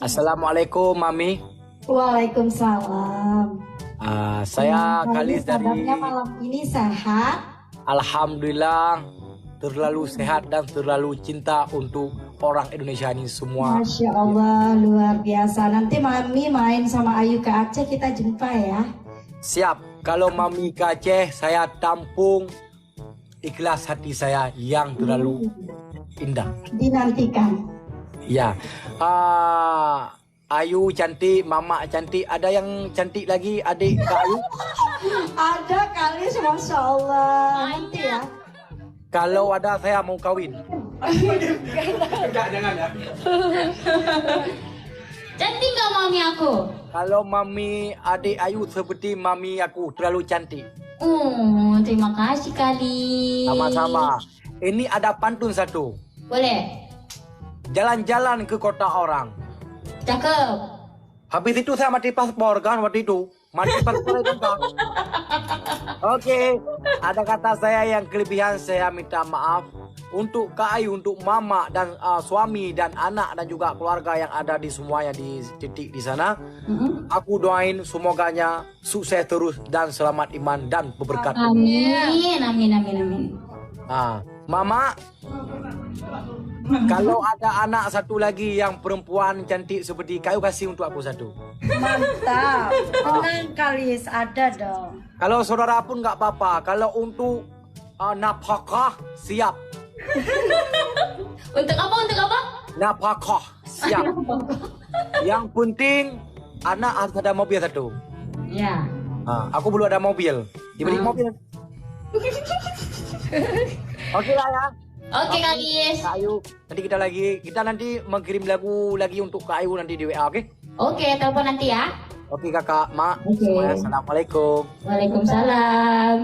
Assalamualaikum Mami. Waalaikumsalam. Saya Kalis dari Kabarnya malam ini sehat? Alhamdulillah terlalu sehat dan terlalu cinta untuk orang Indonesia ini semua. Masya Allah, luar biasa. Nanti Mami main sama Ayu ke Aceh, kita jumpa ya. Siap. Kalau Mami ke Aceh, saya tampung ikhlas hati saya yang terlalu indah. Dinantikan. Ya. Ayu cantik, Mama cantik. Ada yang cantik lagi adik Kak Ayu? Ada kali, Masya Allah. Nanti ya. Kalau ada saya mau kawin. Enggak, jangan ya. Cantik gak mami aku? Kalau Mami adik Ayu seperti Mami aku terlalu cantik. Terima kasih kali. Sama-sama. Ini ada pantun satu. Boleh? Jalan-jalan ke kota orang. Cakep. Habis itu saya mati paspor kan waktu itu. Mati paspor itu kan. Oke. Ada kata saya yang kelebihan, saya minta maaf. Untuk Kak Ayu, untuk Mama dan suami dan anak dan juga keluarga yang ada di semuanya di titik di sana. Aku doain semoganya sukses terus dan selamat iman dan berberkat. Amin, amin, amin, amin. Mama, kalau ada anak satu lagi yang perempuan cantik seperti Kak Ayu, kasih untuk aku satu. Mantap. Tenang Kalis, ada dong. Kalau saudara pun nggak apa-apa. Kalau untuk nafkah siap. Untuk apa? Untuk apa? Nafkah siap. Yang penting anak harus ada mobil satu. Ya. Aku belum ada mobil. Dibeli mobil. Oke lah ya. Oke Kalis. Kak Ayu, kita nanti mengirim lagu lagi untuk Kak Ayu nanti di WA, oke? Oke, telepon nanti ya. Oke kakak, mak. Oke. Semuanya, assalamualaikum. Waalaikumsalam.